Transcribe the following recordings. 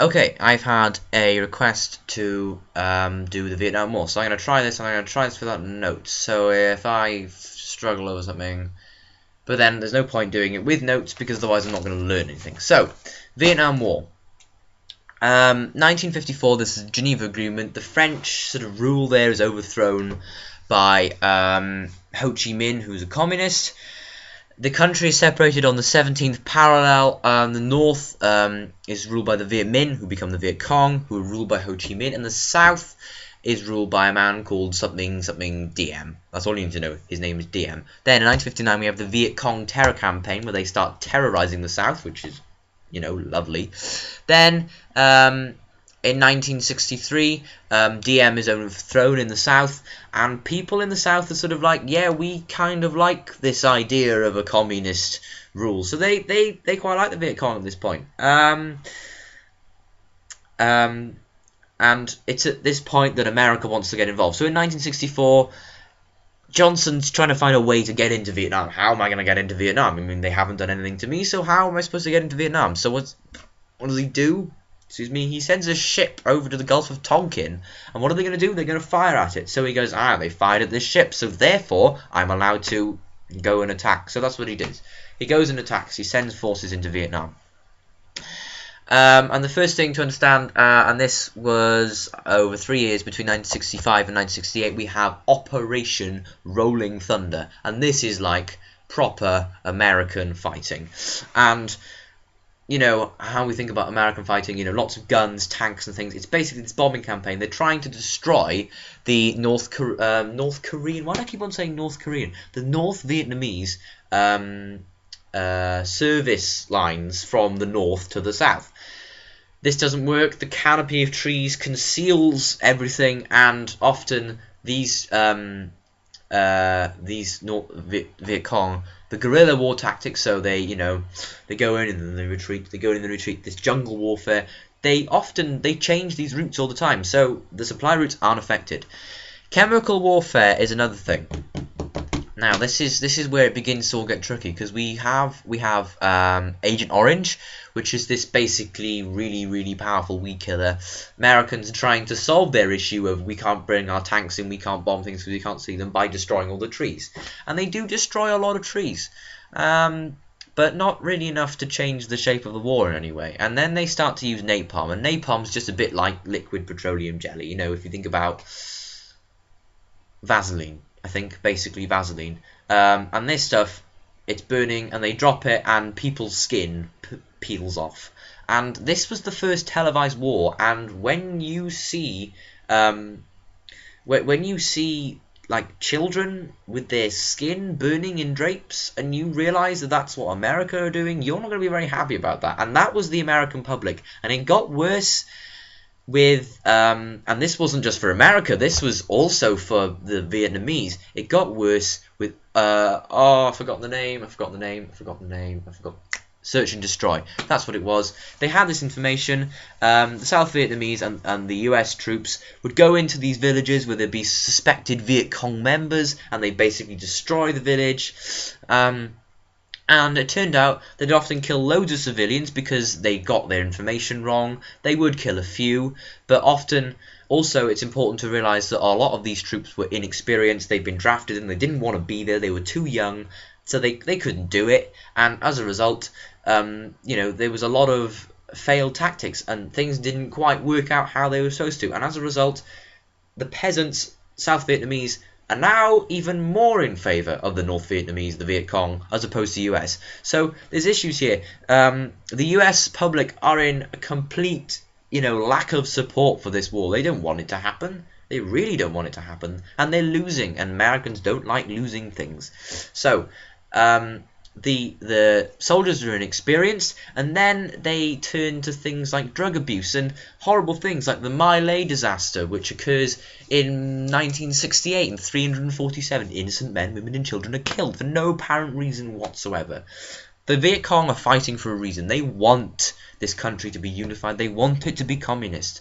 Okay, I've had a request to do the Vietnam War, so I'm going to try this, and I'm going to try this without notes. So if I struggle over something, but then there's no point doing it with notes because otherwise I'm not going to learn anything. So, Vietnam War. 1954, this is the Geneva Agreement. The French sort of rule there is overthrown by Ho Chi Minh, who's a communist. The country is separated on the 17th parallel. The north is ruled by the Viet Minh, who become the Viet Cong, who are ruled by Ho Chi Minh, and the south is ruled by a man called something Diem. That's all you need to know. His name is Diem. Then in 1959 we have the Viet Cong terror campaign, where they start terrorizing the south, which is, lovely. Then in 1963, Diem is overthrown in the south, and people in the south are sort of like, yeah, we kind of like this idea of a communist rule. So they quite like the Viet Cong at this point. And it's at this point that America wants to get involved. So in 1964, Johnson's trying to find a way to get into Vietnam. How am I going to get into Vietnam? I mean, they haven't done anything to me, so how am I supposed to get into Vietnam? So what does he do? Excuse me, he sends a ship over to the Gulf of Tonkin, and what are they going to do? They're going to fire at it. So he goes, they fired at this ship, so therefore I'm allowed to go and attack. So that's what he did. He goes and attacks. He sends forces into Vietnam. And the first thing to understand, and this was over 3 years, between 1965 and 1968, we have Operation Rolling Thunder. And this is like proper American fighting. And how we think about American fighting, lots of guns, tanks and things. It's basically this bombing campaign. They're trying to destroy the North Korean, why do I keep on saying North Korean? The North Vietnamese service lines from the north to the south. This doesn't work. The canopy of trees conceals everything, and often these Viet Cong, the guerrilla war tactics, so they go in and then they retreat, they go in and they retreat, this jungle warfare, they change these routes all the time, so the supply routes aren't affected. Chemical warfare is another thing. Now this is where it begins to all get tricky, because we have Agent Orange, which is this basically really powerful weed killer. Americans are trying to solve their issue of we can't bring our tanks in, we can't bomb things because we can't see them, by destroying all the trees, and they do destroy a lot of trees, but not really enough to change the shape of the war in any way. And then they start to use napalm, and napalm's just a bit like liquid petroleum jelly. If you think about Vaseline. I think basically Vaseline, and this stuff, it's burning, and they drop it, and people's skin peels off. And this was the first televised war. And when you see, like children with their skin burning in drapes, and you realise that that's what America are doing, you're not going to be very happy about that. And that was the American public, and it got worse with and this wasn't just for America, this was also for the Vietnamese. It got worse with I forgot the name. Search and Destroy. That's what it was. They had this information. The South Vietnamese and the US troops would go into these villages where there'd be suspected Viet Cong members, and they basically destroy the village. And it turned out they'd often kill loads of civilians because they got their information wrong. They would kill a few, but often also it's important to realise that a lot of these troops were inexperienced. They'd been drafted and they didn't want to be there. They were too young, so they couldn't do it. And as a result, there was a lot of failed tactics, and things didn't quite work out how they were supposed to. And as a result, the peasants, South Vietnamese, are now even more in favour of the North Vietnamese, the Viet Cong, as opposed to US. So there's issues here. The US public are in a complete, lack of support for this war. They don't want it to happen. They really don't want it to happen. And they're losing, and Americans don't like losing things. So, the soldiers are inexperienced, and then they turn to things like drug abuse and horrible things like the My Lai disaster, which occurs in 1968, and 347 innocent men, women and children are killed for no apparent reason whatsoever. The Viet Cong are fighting for a reason. They want this country to be unified. They want it to be communist.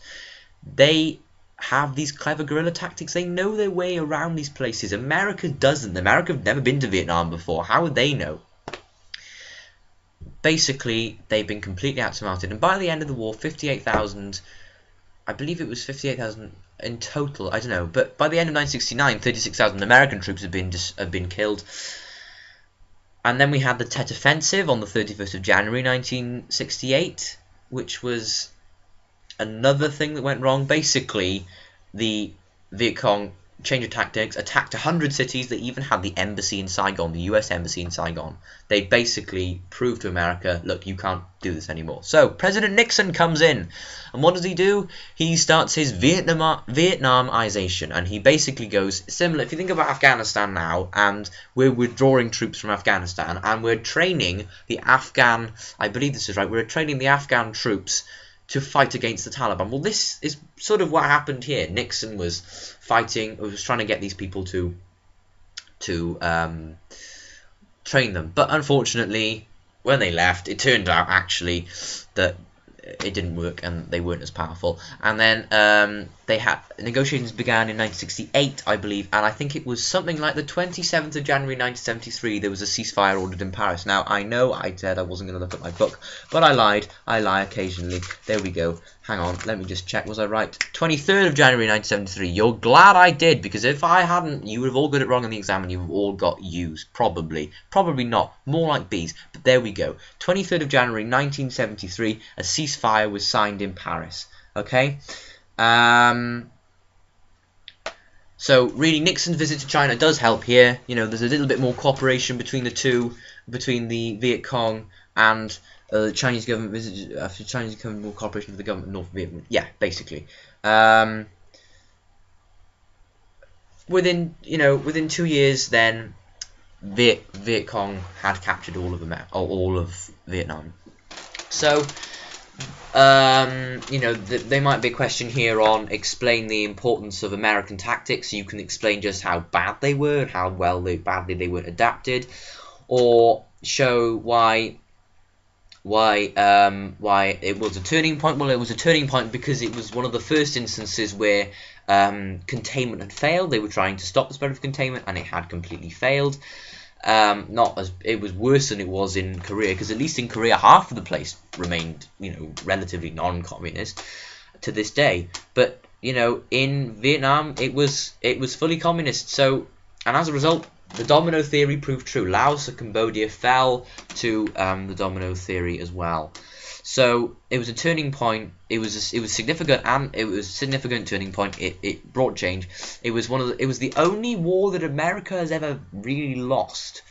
They have these clever guerrilla tactics. They know their way around these places. America doesn't. America have never been to Vietnam before. How would they know? basically they've been completely outsmarted, and by the end of the war, 58,000, I believe it was 58,000 in total, I don't know, but by the end of 1969, 36,000 American troops have been killed. And then we had the Tet Offensive on the 31st of January 1968, which was another thing that went wrong. Basically, the Viet Cong change of tactics, attacked 100 cities. They even had the embassy in Saigon, the US embassy in Saigon. They basically proved to America, look, you can't do this anymore. So President Nixon comes in, and what does he do? He starts his Vietnamization, and he basically goes similar. If you think about Afghanistan now, and we're withdrawing troops from Afghanistan, and we're training the Afghan, I believe this is right, we're training the Afghan troops to fight against the Taliban. Well, this is sort of what happened here. Nixon was trying to get these people to train them. But unfortunately, when they left, it turned out actually that it didn't work and they weren't as powerful. And then negotiations began in 1968, I believe, and I think it was something like the 27th of January 1973, there was a ceasefire ordered in Paris. Now, I know I said I wasn't going to look at my book, but I lied. I lie occasionally. There we go. Hang on, let me just check. Was I right? 23rd of January 1973. You're glad I did, because if I hadn't, you would have all got it wrong in the exam and you would have all got U's. Probably. Probably not. More like B's. But there we go. 23rd of January 1973, a ceasefire was signed in Paris. Okay? So really, Nixon's visit to China does help here. You know, there's a little bit more cooperation between the two, between the Viet Cong and the Chinese government. After Chinese government, more cooperation with the government of North Vietnam. Yeah, basically. Within 2 years, then Viet Cong had captured all of Vietnam. So. There might be a question here on explain the importance of American tactics. You can explain just how bad they were and how badly they weren't adapted, or show why it was a turning point. Well, it was a turning point because it was one of the first instances where containment had failed. They were trying to stop the spread of containment, and it had completely failed. It was worse than it was in Korea, because at least in Korea half of the place remained, relatively non-communist to this day. But in Vietnam it was fully communist. So, and as a result, the domino theory proved true. Laos and Cambodia fell to the domino theory as well. So it was a turning point. It was significant, and it was a significant turning point. It brought change. It was the only war that America has ever really lost,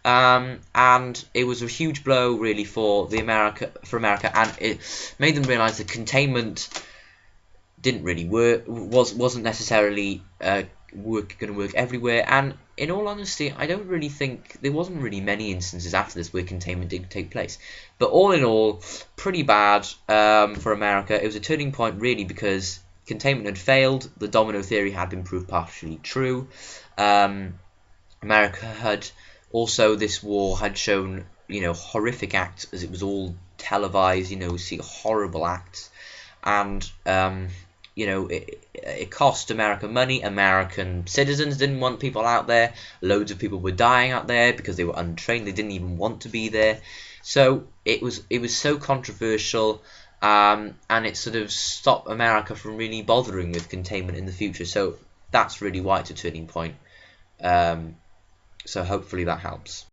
and it was a huge blow really for America, and it made them realize that containment didn't really work. Wasn't necessarily going to work everywhere. And in all honesty, I don't really think there wasn't really many instances after this where containment did take place. But all in all, pretty bad for America. It was a turning point really because containment had failed. The domino theory had been proved partially true. America had also, this war had shown horrific acts, as it was all televised. See horrible acts, and it cost America money. American citizens didn't want people out there. Loads of people were dying out there because they were untrained. They didn't even want to be there. So it was so controversial, and it sort of stopped America from really bothering with containment in the future. So that's really why it's a turning point. So hopefully that helps.